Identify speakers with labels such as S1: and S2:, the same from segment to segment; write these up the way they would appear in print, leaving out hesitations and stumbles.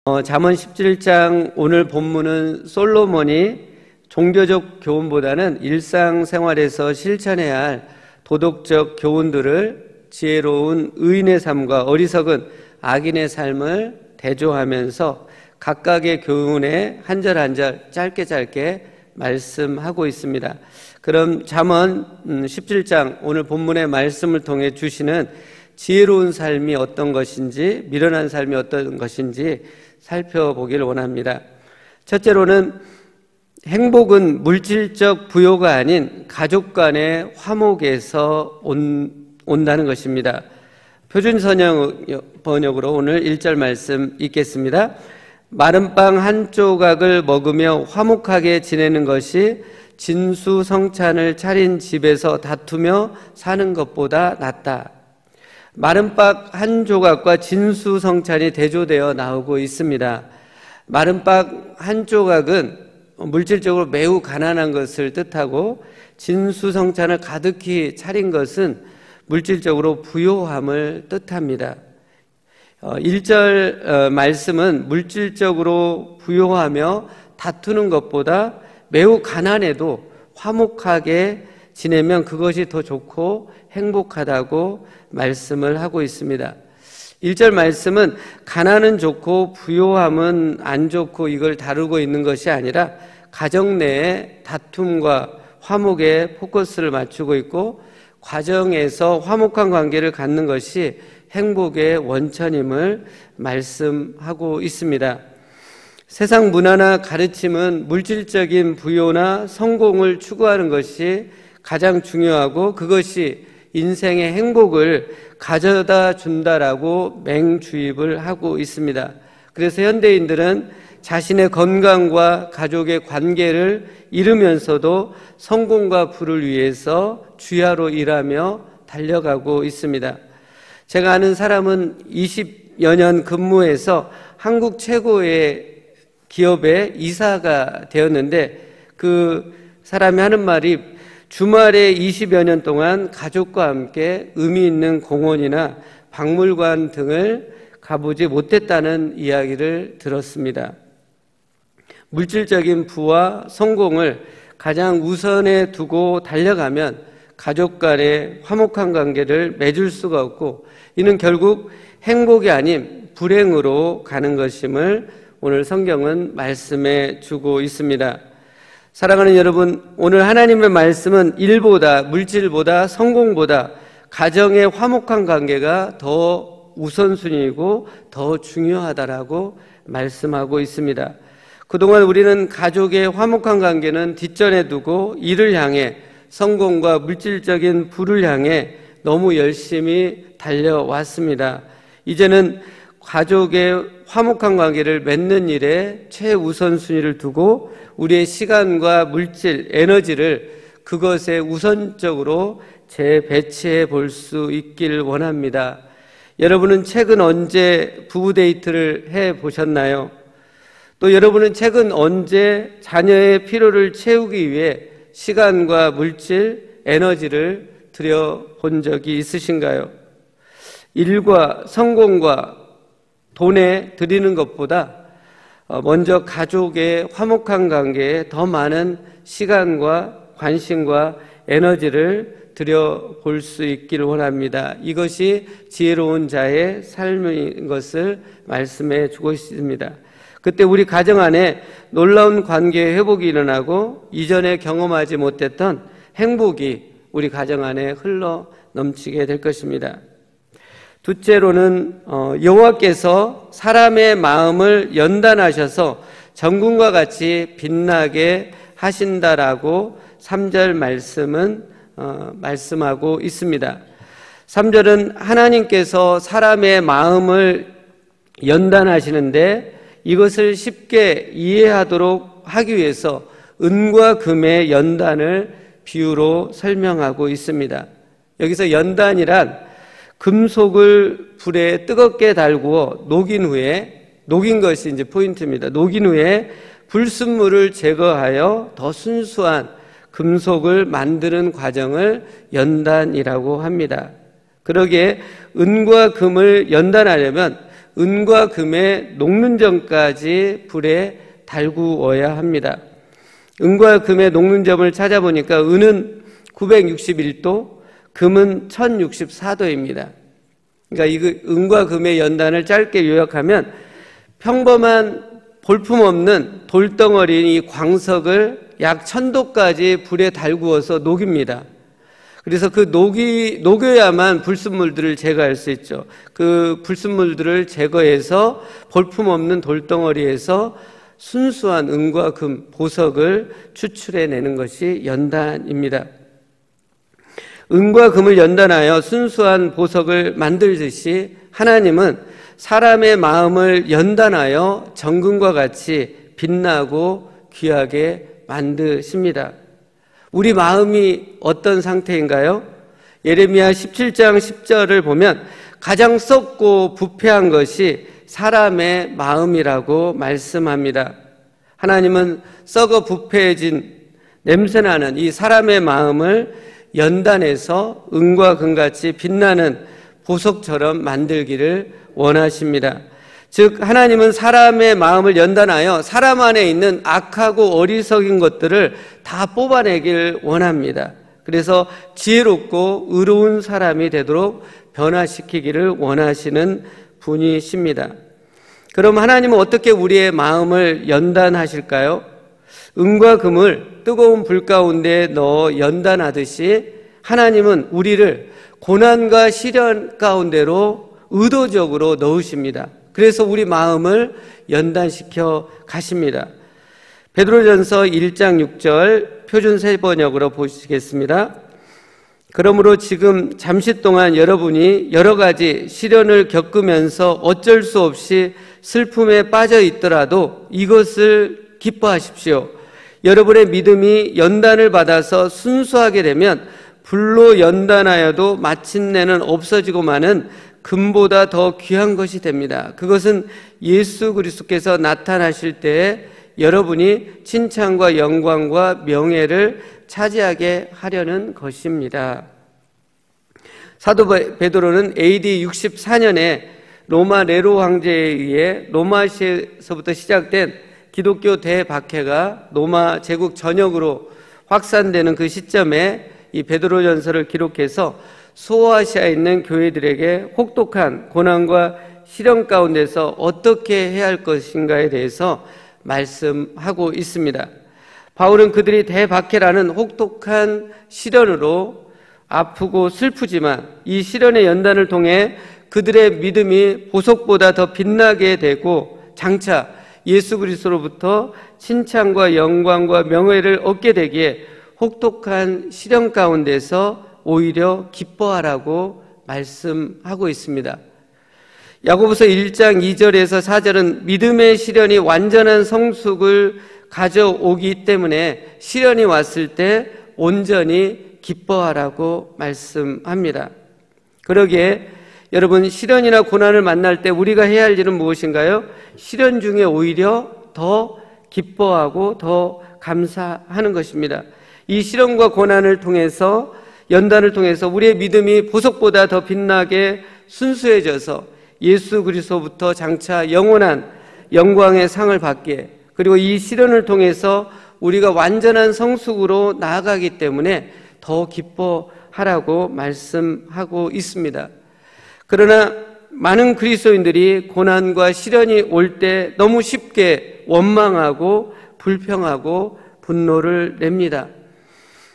S1: 잠언 17장 오늘 본문은 솔로몬이 종교적 교훈보다는 일상생활에서 실천해야 할 도덕적 교훈들을 지혜로운 의인의 삶과 어리석은 악인의 삶을 대조하면서 각각의 교훈에 한 절 한 절 짧게 말씀하고 있습니다. 그럼 잠언 17장 오늘 본문의 말씀을 통해 주시는 지혜로운 삶이 어떤 것인지, 미련한 삶이 어떤 것인지 살펴보기를 원합니다. 첫째로는 행복은 물질적 부요가 아닌 가족 간의 화목에서 온다는 것입니다. 표준선형 번역으로 오늘 1절 말씀 읽겠습니다. 마른 빵 한 조각을 먹으며 화목하게 지내는 것이 진수성찬을 차린 집에서 다투며 사는 것보다 낫다. 마른 빵 한 조각과 진수성찬이 대조되어 나오고 있습니다. 마른 빵 한 조각은 물질적으로 매우 가난한 것을 뜻하고, 진수성찬을 가득히 차린 것은 물질적으로 부요함을 뜻합니다. 1절 말씀은 물질적으로 부요하며 다투는 것보다 매우 가난해도 화목하게 지내면 그것이 더 좋고 행복하다고 말씀을 하고 있습니다. 1절 말씀은 가난은 좋고 부요함은 안 좋고 이걸 다루고 있는 것이 아니라 가정 내의 다툼과 화목에 포커스를 맞추고 있고, 과정에서 화목한 관계를 갖는 것이 행복의 원천임을 말씀하고 있습니다. 세상 문화나 가르침은 물질적인 부요나 성공을 추구하는 것이 가장 중요하고 그것이 인생의 행복을 가져다 준다라고 맹주입을 하고 있습니다. 그래서 현대인들은 자신의 건강과 가족의 관계를 잃으면서도 성공과 부를 위해서 주야로 일하며 달려가고 있습니다. 제가 아는 사람은 20여 년 근무해서 한국 최고의 기업의 이사가 되었는데, 그 사람이 하는 말이 주말에 20여 년 동안 가족과 함께 의미 있는 공원이나 박물관 등을 가보지 못했다는 이야기를 들었습니다. 물질적인 부와 성공을 가장 우선에 두고 달려가면 가족 간의 화목한 관계를 맺을 수가 없고, 이는 결국 행복이 아닌 불행으로 가는 것임을 오늘 성경은 말씀해 주고 있습니다. 사랑하는 여러분, 오늘 하나님의 말씀은 일보다, 물질보다, 성공보다 가정의 화목한 관계가 더 우선순위이고 더 중요하다라고 말씀하고 있습니다. 그동안 우리는 가족의 화목한 관계는 뒷전에 두고 일을 향해, 성공과 물질적인 부를 향해 너무 열심히 달려왔습니다. 이제는 가족의 화목한 관계를 맺는 일에 최우선순위를 두고 우리의 시간과 물질, 에너지를 그것에 우선적으로 재배치해 볼 수 있길 원합니다. 여러분은 최근 언제 부부 데이트를 해 보셨나요? 또 여러분은 최근 언제 자녀의 필요를 채우기 위해 시간과 물질, 에너지를 들여본 적이 있으신가요? 일과 성공과 돈에 드리는 것보다 먼저 가족의 화목한 관계에 더 많은 시간과 관심과 에너지를 들여볼 수 있기를 원합니다. 이것이 지혜로운 자의 삶인 것을 말씀해 주고 있습니다. 그때 우리 가정 안에 놀라운 관계 회복이 일어나고 이전에 경험하지 못했던 행복이 우리 가정 안에 흘러 넘치게 될 것입니다. 둘째로는 여호와께서 사람의 마음을 연단하셔서 정금과 같이 빛나게 하신다라고 3절 말씀은 말씀하고 있습니다. 3절은 하나님께서 사람의 마음을 연단하시는데, 이것을 쉽게 이해하도록 하기 위해서 은과 금의 연단을 비유로 설명하고 있습니다. 여기서 연단이란 금속을 불에 뜨겁게 달구어 녹인 것이 이제 포인트입니다. 녹인 후에 불순물을 제거하여 더 순수한 금속을 만드는 과정을 연단이라고 합니다. 그러기에 은과 금을 연단하려면 은과 금의 녹는 점까지 불에 달구어야 합니다. 은과 금의 녹는 점을 찾아보니까 은은 961도, 금은 1064도입니다. 그러니까 이 은과 금의 연단을 짧게 요약하면 평범한 볼품없는 돌덩어리인 이 광석을 약 1000도까지 불에 달구어서 녹입니다. 그래서 그 녹여야만 불순물들을 제거할 수 있죠. 그 불순물들을 제거해서 볼품없는 돌덩어리에서 순수한 은과 금, 보석을 추출해내는 것이 연단입니다. 은과 금을 연단하여 순수한 보석을 만들듯이 하나님은 사람의 마음을 연단하여 정금과 같이 빛나고 귀하게 만드십니다. 우리 마음이 어떤 상태인가요? 예레미야 17장 10절을 보면 가장 썩고 부패한 것이 사람의 마음이라고 말씀합니다. 하나님은 썩어 부패해진 냄새나는 이 사람의 마음을 연단해서 은과 금같이 빛나는 보석처럼 만들기를 원하십니다. 즉 하나님은 사람의 마음을 연단하여 사람 안에 있는 악하고 어리석인 것들을 다 뽑아내길 원합니다. 그래서 지혜롭고 의로운 사람이 되도록 변화시키기를 원하시는 분이십니다. 그럼 하나님은 어떻게 우리의 마음을 연단하실까요? 은과 금을 뜨거운 불 가운데 넣어 연단하듯이 하나님은 우리를 고난과 시련 가운데로 의도적으로 넣으십니다. 그래서 우리 마음을 연단시켜 가십니다. 베드로전서 1장 6절 표준 세번역으로 보시겠습니다. 그러므로 지금 잠시 동안 여러분이 여러 가지 시련을 겪으면서 어쩔 수 없이 슬픔에 빠져 있더라도 이것을 기뻐하십시오. 여러분의 믿음이 연단을 받아서 순수하게 되면 불로 연단하여도 마침내는 없어지고 마는 금보다 더 귀한 것이 됩니다. 그것은 예수 그리스도께서 나타나실 때에 여러분이 칭찬과 영광과 명예를 차지하게 하려는 것입니다. 사도 베드로는 AD 64년에 로마 네로 황제에 의해 로마시에서부터 시작된 기독교 대박해가 로마 제국 전역으로 확산되는 그 시점에 이 베드로전서를 기록해서 소아시아에 있는 교회들에게 혹독한 고난과 시련 가운데서 어떻게 해야 할 것인가에 대해서 말씀하고 있습니다. 바울은 그들이 대박해라는 혹독한 시련으로 아프고 슬프지만 이 시련의 연단을 통해 그들의 믿음이 보석보다 더 빛나게 되고 장차 예수 그리스도로부터 칭찬과 영광과 명예를 얻게 되기에 혹독한 시련 가운데서 오히려 기뻐하라고 말씀하고 있습니다. 야고보서 1장 2절에서 4절은 믿음의 시련이 완전한 성숙을 가져오기 때문에 시련이 왔을 때 온전히 기뻐하라고 말씀합니다. 그러기에 여러분, 시련이나 고난을 만날 때 우리가 해야 할 일은 무엇인가요? 시련 중에 오히려 더 기뻐하고 더 감사하는 것입니다. 이 시련과 고난을 통해서, 연단을 통해서 우리의 믿음이 보석보다 더 빛나게 순수해져서 예수 그리스도부터 장차 영원한 영광의 상을 받기에, 그리고 이 시련을 통해서 우리가 완전한 성숙으로 나아가기 때문에 더 기뻐하라고 말씀하고 있습니다. 그러나 많은 그리스도인들이 고난과 시련이 올 때 너무 쉽게 원망하고 불평하고 분노를 냅니다.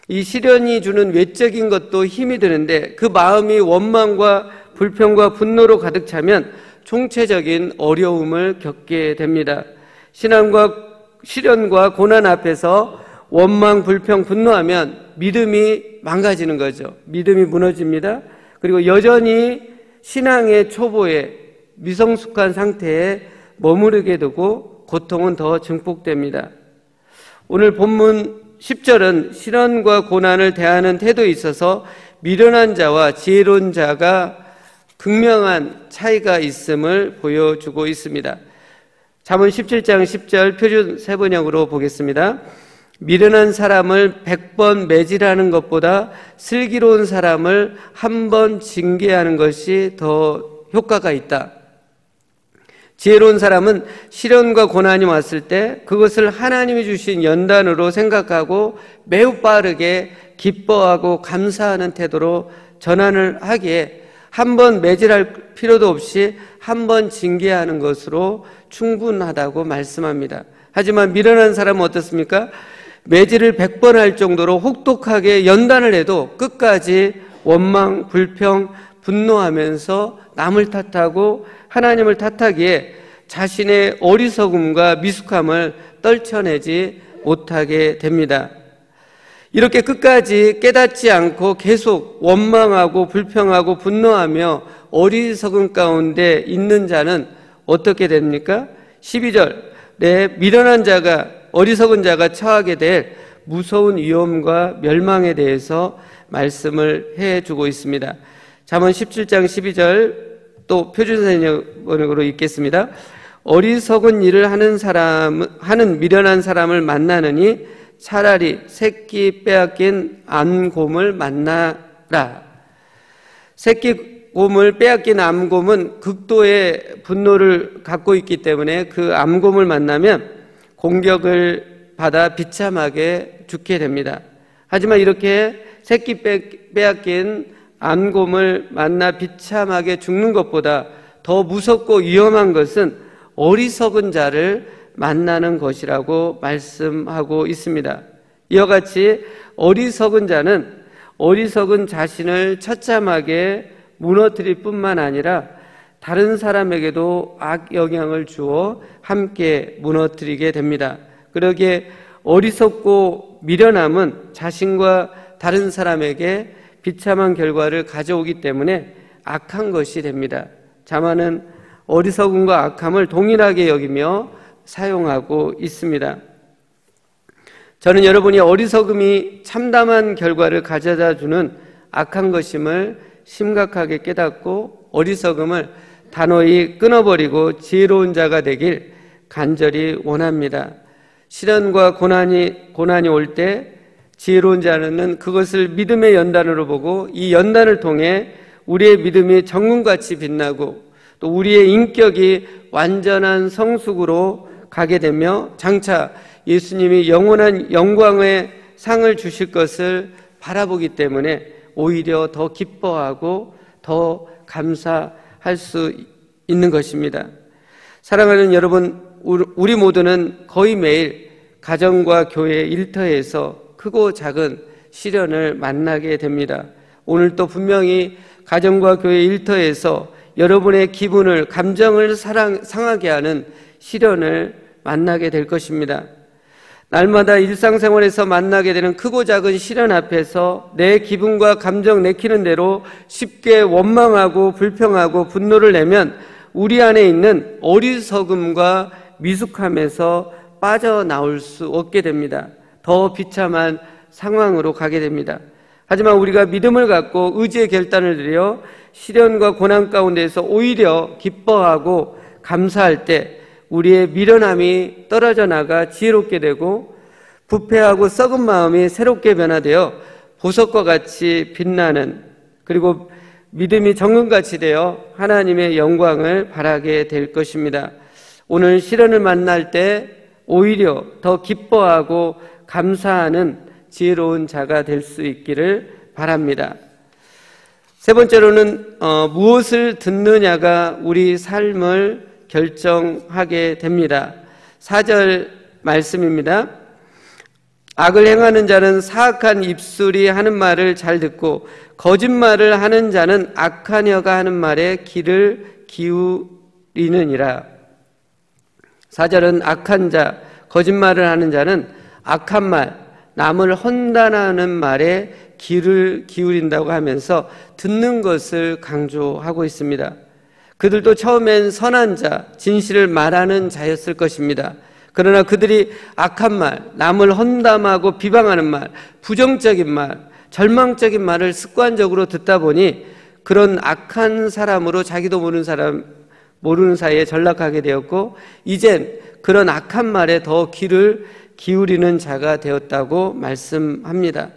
S1: 이 시련이 주는 외적인 것도 힘이 드는데 그 마음이 원망과 불평과 분노로 가득 차면 총체적인 어려움을 겪게 됩니다. 시련과 고난 앞에서 원망, 불평, 분노하면 믿음이 망가지는 거죠. 믿음이 무너집니다. 그리고 여전히 신앙의 초보에 미성숙한 상태에 머무르게 되고 고통은 더 증폭됩니다. 오늘 본문 10절은 시련과 고난을 대하는 태도에 있어서 미련한 자와 지혜로운 자가 극명한 차이가 있음을 보여주고 있습니다. 잠언 17장 10절 표준 세번역으로 보겠습니다. 미련한 사람을 100번 매질하는 것보다 슬기로운 사람을 한 번 징계하는 것이 더 효과가 있다. 지혜로운 사람은 시련과 고난이 왔을 때 그것을 하나님이 주신 연단으로 생각하고 매우 빠르게 기뻐하고 감사하는 태도로 전환을 하기에 한 번 매질할 필요도 없이 한 번 징계하는 것으로 충분하다고 말씀합니다. 하지만 미련한 사람은 어떻습니까? 매질을 100번 할 정도로 혹독하게 연단을 해도 끝까지 원망, 불평, 분노하면서 남을 탓하고 하나님을 탓하기에 자신의 어리석음과 미숙함을 떨쳐내지 못하게 됩니다. 이렇게 끝까지 깨닫지 않고 계속 원망하고 불평하고 분노하며 어리석음 가운데 있는 자는 어떻게 됩니까? 12절, 내 미련한 자가, 어리석은 자가 처하게 될 무서운 위험과 멸망에 대해서 말씀을 해주고 있습니다. 잠언 17장 12절 또 표준사역으로 읽겠습니다. 어리석은 일을 하는 미련한 사람을 만나느니 차라리 새끼 빼앗긴 암곰을 만나라. 새끼 곰을 빼앗긴 암곰은 극도의 분노를 갖고 있기 때문에 그 암곰을 만나면 공격을 받아 비참하게 죽게 됩니다. 하지만 이렇게 새끼 빼앗긴 암곰을 만나 비참하게 죽는 것보다 더 무섭고 위험한 것은 어리석은 자를 만나는 것이라고 말씀하고 있습니다. 이와 같이 어리석은 자는 어리석은 자신을 처참하게 무너뜨릴 뿐만 아니라 다른 사람에게도 악영향을 주어 함께 무너뜨리게 됩니다. 그러기에 어리석고 미련함은 자신과 다른 사람에게 비참한 결과를 가져오기 때문에 악한 것이 됩니다. 자만은 어리석음과 악함을 동일하게 여기며 사용하고 있습니다. 저는 여러분이 어리석음이 참담한 결과를 가져다 주는 악한 것임을 심각하게 깨닫고 어리석음을 단호히 끊어버리고 지혜로운 자가 되길 간절히 원합니다. 시련과 고난이 올 때 지혜로운 자는 그것을 믿음의 연단으로 보고 이 연단을 통해 우리의 믿음이 정금같이 빛나고 또 우리의 인격이 완전한 성숙으로 가게 되며 장차 예수님이 영원한 영광의 상을 주실 것을 바라보기 때문에 오히려 더 기뻐하고 더 감사할 수 있는 것입니다. 사랑하는 여러분, 우리 모두는 거의 매일 가정과 교회 일터에서 크고 작은 시련을 만나게 됩니다. 오늘도 분명히 가정과 교회 일터에서 여러분의 기분을, 감정을 상하게 하는 시련을 만나게 될 것입니다. 날마다 일상생활에서 만나게 되는 크고 작은 시련 앞에서 내 기분과 감정 내키는 대로 쉽게 원망하고 불평하고 분노를 내면 우리 안에 있는 어리석음과 미숙함에서 빠져나올 수 없게 됩니다. 더 비참한 상황으로 가게 됩니다. 하지만 우리가 믿음을 갖고 의지의 결단을 드려 시련과 고난 가운데서 오히려 기뻐하고 감사할 때 우리의 미련함이 떨어져 나가 지혜롭게 되고 부패하고 썩은 마음이 새롭게 변화되어 보석과 같이 빛나는, 그리고 믿음이 정금같이 되어 하나님의 영광을 바라게 될 것입니다. 오늘 시련을 만날 때 오히려 더 기뻐하고 감사하는 지혜로운 자가 될 수 있기를 바랍니다. 세 번째로는 무엇을 듣느냐가 우리 삶을 결정하게 됩니다. 4절 말씀입니다. 악을 행하는 자는 사악한 입술이 하는 말을 잘 듣고 거짓말을 하는 자는 악한 여가 하는 말에 귀를 기울이느니라. 4절은 악한 자, 거짓말을 하는 자는 악한 말, 남을 헌단하는 말에 귀를 기울인다고 하면서 듣는 것을 강조하고 있습니다. 그들도 처음엔 선한 자, 진실을 말하는 자였을 것입니다. 그러나 그들이 악한 말, 남을 험담하고 비방하는 말, 부정적인 말, 절망적인 말을 습관적으로 듣다 보니 그런 악한 사람으로 자기도 모르는 사이에 전락하게 되었고, 이젠 그런 악한 말에 더 귀를 기울이는 자가 되었다고 말씀합니다.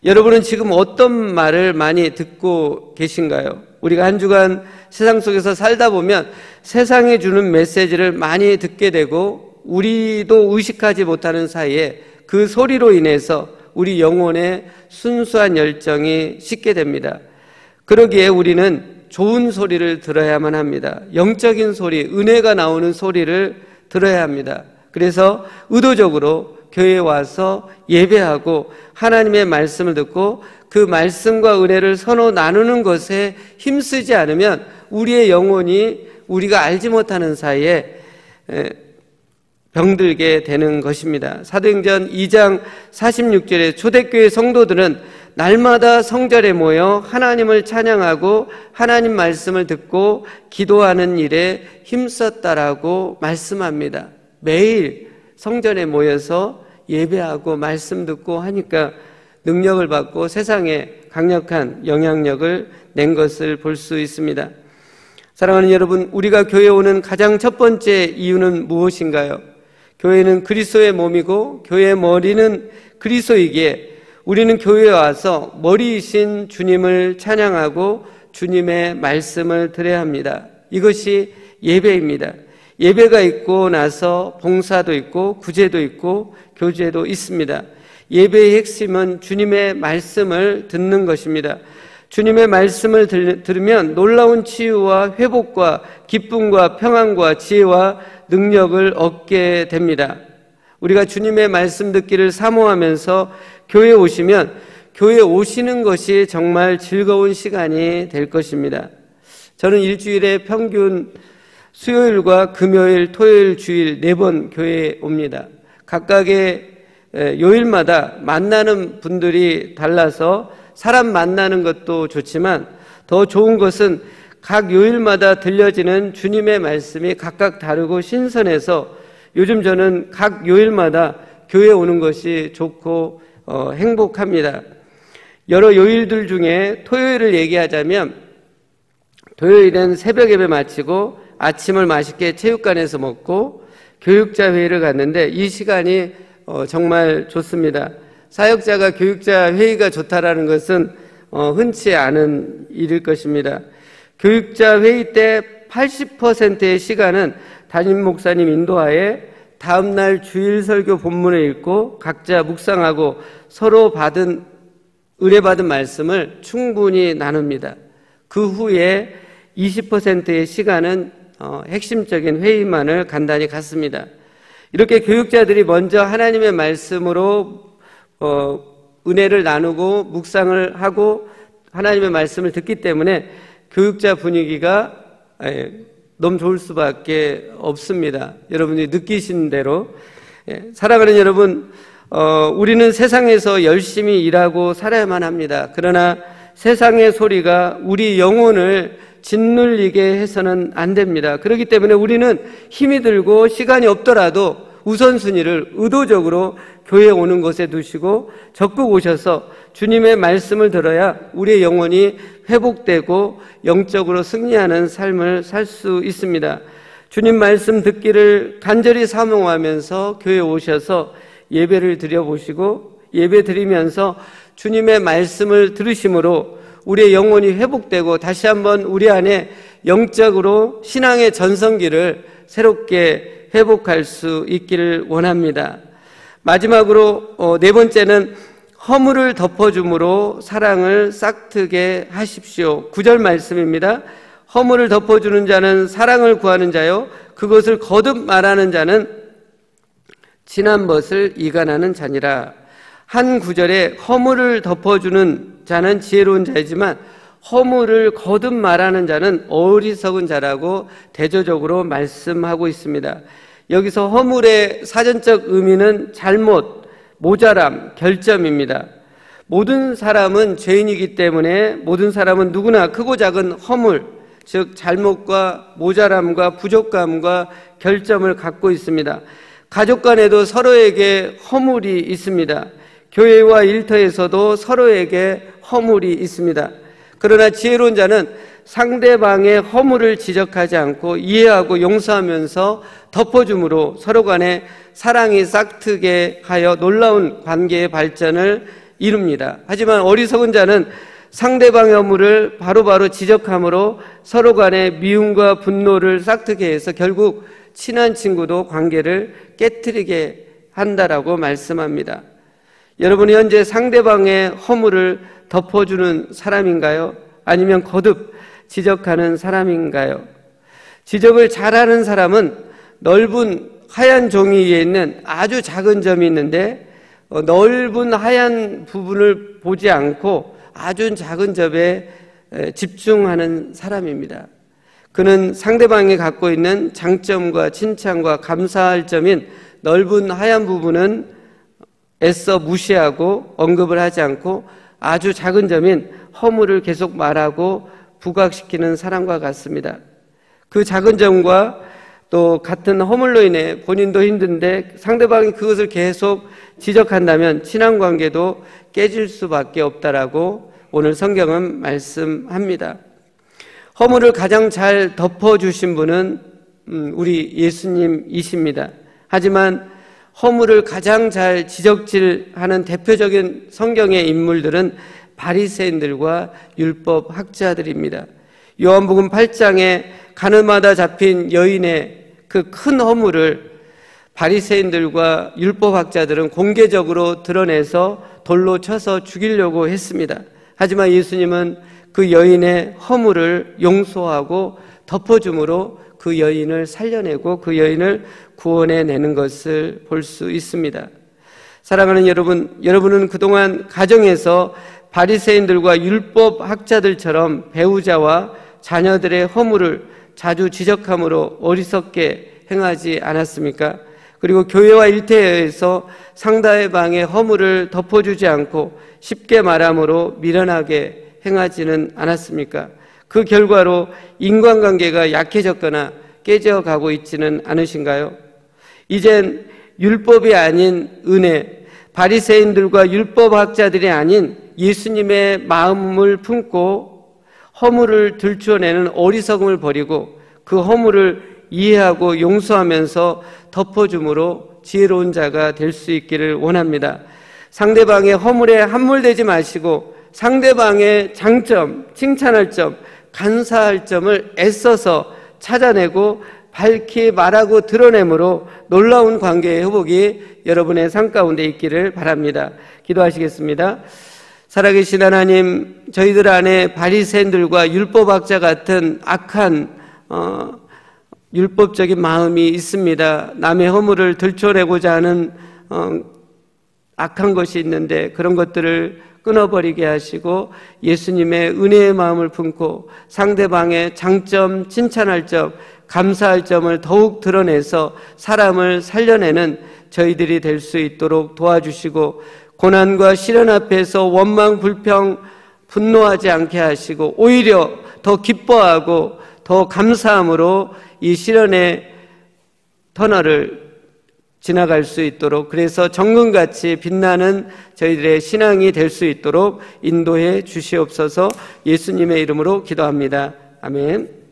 S1: 여러분은 지금 어떤 말을 많이 듣고 계신가요? 우리가 한 주간 세상 속에서 살다 보면 세상이 주는 메시지를 많이 듣게 되고 우리도 의식하지 못하는 사이에 그 소리로 인해서 우리 영혼의 순수한 열정이 식게 됩니다. 그러기에 우리는 좋은 소리를 들어야만 합니다. 영적인 소리, 은혜가 나오는 소리를 들어야 합니다. 그래서 의도적으로 교회에 와서 예배하고 하나님의 말씀을 듣고 그 말씀과 은혜를 서로 나누는 것에 힘쓰지 않으면 우리의 영혼이 우리가 알지 못하는 사이에 병들게 되는 것입니다. 사도행전 2장 46절에 초대교회 성도들은 날마다 성전에 모여 하나님을 찬양하고 하나님 말씀을 듣고 기도하는 일에 힘썼다라고 말씀합니다. 매일 성전에 모여서 예배하고 말씀 듣고 하니까 능력을 받고 세상에 강력한 영향력을 낸 것을 볼 수 있습니다. 사랑하는 여러분, 우리가 교회에 오는 가장 첫 번째 이유는 무엇인가요? 교회는 그리스도의 몸이고 교회의 머리는 그리스도이기에 우리는 교회에 와서 머리이신 주님을 찬양하고 주님의 말씀을 들어야 합니다. 이것이 예배입니다. 예배가 있고 나서 봉사도 있고 구제도 있고 교제도 있습니다. 예배의 핵심은 주님의 말씀을 듣는 것입니다. 주님의 말씀을 들으면 놀라운 치유와 회복과 기쁨과 평안과 지혜와 능력을 얻게 됩니다. 우리가 주님의 말씀 듣기를 사모하면서 교회에 오시면 교회에 오시는 것이 정말 즐거운 시간이 될 것입니다. 저는 일주일에 평균 수요일과 금요일, 토요일, 주일 4번 교회에 옵니다. 각각의 요일마다 만나는 분들이 달라서 사람 만나는 것도 좋지만 더 좋은 것은 각 요일마다 들려지는 주님의 말씀이 각각 다르고 신선해서 요즘 저는 각 요일마다 교회에 오는 것이 좋고 행복합니다. 여러 요일들 중에 토요일을 얘기하자면 토요일엔 새벽 예배 마치고 아침을 맛있게 체육관에서 먹고 교육자 회의를 갔는데 이 시간이 정말 좋습니다. 사역자가 교육자 회의가 좋다라는 것은 흔치 않은 일일 것입니다. 교육자 회의 때 80%의 시간은 담임 목사님 인도하에 다음날 주일 설교 본문을 읽고 각자 묵상하고 서로 은혜 받은 말씀을 충분히 나눕니다. 그 후에 20%의 시간은 핵심적인 회의만을 간단히 갖습니다. 이렇게 교육자들이 먼저 하나님의 말씀으로 은혜를 나누고 묵상을 하고 하나님의 말씀을 듣기 때문에 교육자 분위기가 너무 좋을 수밖에 없습니다. 여러분이 느끼신 대로. 사랑하는 여러분, 우리는 세상에서 열심히 일하고 살아야만 합니다. 그러나 세상의 소리가 우리 영혼을 짓눌리게 해서는 안 됩니다. 그렇기 때문에 우리는 힘이 들고 시간이 없더라도 우선순위를 의도적으로 교회에 오는 곳에 두시고 적극 오셔서 주님의 말씀을 들어야 우리의 영혼이 회복되고 영적으로 승리하는 삶을 살 수 있습니다. 주님 말씀 듣기를 간절히 사모하면서 교회에 오셔서 예배를 드려보시고 예배 드리면서 주님의 말씀을 들으심으로 우리의 영혼이 회복되고 다시 한번 우리 안에 영적으로 신앙의 전성기를 새롭게 회복할 수 있기를 원합니다. 마지막으로 4번째는 허물을 덮어줌으로 사랑을 싹트게 하십시오. 9절 말씀입니다. 허물을 덮어주는 자는 사랑을 구하는 자요 그것을 거듭 말하는 자는 지난 것을 이간하는 자니라. 한 구절에 허물을 덮어주는 자는 지혜로운 자이지만 허물을 거듭 말하는 자는 어리석은 자라고 대조적으로 말씀하고 있습니다. 여기서 허물의 사전적 의미는 잘못, 모자람, 결점입니다. 모든 사람은 죄인이기 때문에 모든 사람은 누구나 크고 작은 허물, 즉 잘못과 모자람과 부족감과 결점을 갖고 있습니다. 가족 간에도 서로에게 허물이 있습니다. 교회와 일터에서도 서로에게 허물이 있습니다. 그러나 지혜로운 자는 상대방의 허물을 지적하지 않고 이해하고 용서하면서 덮어줌으로 서로 간에 사랑이 싹트게 하여 놀라운 관계의 발전을 이룹니다. 하지만 어리석은 자는 상대방의 허물을 바로바로 지적함으로 서로 간의 미움과 분노를 싹트게 해서 결국 친한 친구도 관계를 깨트리게 한다라고 말씀합니다. 여러분이 현재 상대방의 허물을 덮어주는 사람인가요? 아니면 거듭 지적하는 사람인가요? 지적을 잘하는 사람은 넓은 하얀 종이 위에 있는 아주 작은 점이 있는데 넓은 하얀 부분을 보지 않고 아주 작은 점에 집중하는 사람입니다. 그는 상대방이 갖고 있는 장점과 칭찬과 감사할 점인 넓은 하얀 부분은 애써 무시하고 언급을 하지 않고 아주 작은 점인 허물을 계속 말하고 부각시키는 사람과 같습니다. 그 작은 점과 또 같은 허물로 인해 본인도 힘든데 상대방이 그것을 계속 지적한다면 친한 관계도 깨질 수밖에 없다라고 오늘 성경은 말씀합니다. 허물을 가장 잘 덮어주신 분은 우리 예수님이십니다. 하지만 허물을 가장 잘 지적질하는 대표적인 성경의 인물들은 바리새인들과 율법 학자들입니다. 요한복음 8장에 가늠하다 잡힌 여인의 그 큰 허물을 바리새인들과 율법학자들은 공개적으로 드러내서 돌로 쳐서 죽이려고 했습니다. 하지만 예수님은 그 여인의 허물을 용서하고 덮어줌으로 그 여인을 살려내고 그 여인을 구원해내는 것을 볼 수 있습니다. 사랑하는 여러분, 여러분은 그동안 가정에서 바리새인들과 율법학자들처럼 배우자와 자녀들의 허물을 자주 지적함으로 어리석게 행하지 않았습니까? 그리고 교회와 일터에서 상대방의 허물을 덮어주지 않고 쉽게 말함으로 미련하게 행하지는 않았습니까? 그 결과로 인간관계가 약해졌거나 깨져가고 있지는 않으신가요? 이젠 율법이 아닌 은혜, 바리새인들과 율법학자들이 아닌 예수님의 마음을 품고 허물을 들추어내는 어리석음을 버리고 그 허물을 이해하고 용서하면서 덮어줌으로 지혜로운 자가 될 수 있기를 원합니다. 상대방의 허물에 함몰되지 마시고 상대방의 장점, 칭찬할 점, 간사할 점을 애써서 찾아내고 밝히 말하고 드러내므로 놀라운 관계의 회복이 여러분의 삶 가운데 있기를 바랍니다. 기도하시겠습니다. 살아계신 하나님, 저희들 안에 바리새인들과 율법학자 같은 악한 율법적인 마음이 있습니다. 남의 허물을 들춰내고자 하는 악한 것이 있는데 그런 것들을 끊어버리게 하시고 예수님의 은혜의 마음을 품고 상대방의 장점, 칭찬할 점, 감사할 점을 더욱 드러내서 사람을 살려내는 저희들이 될 수 있도록 도와주시고 고난과 시련 앞에서 원망, 불평, 분노하지 않게 하시고 오히려 더 기뻐하고 더 감사함으로 이 시련의 터널을 지나갈 수 있도록, 그래서 정금같이 빛나는 저희들의 신앙이 될 수 있도록 인도해 주시옵소서. 예수님의 이름으로 기도합니다. 아멘.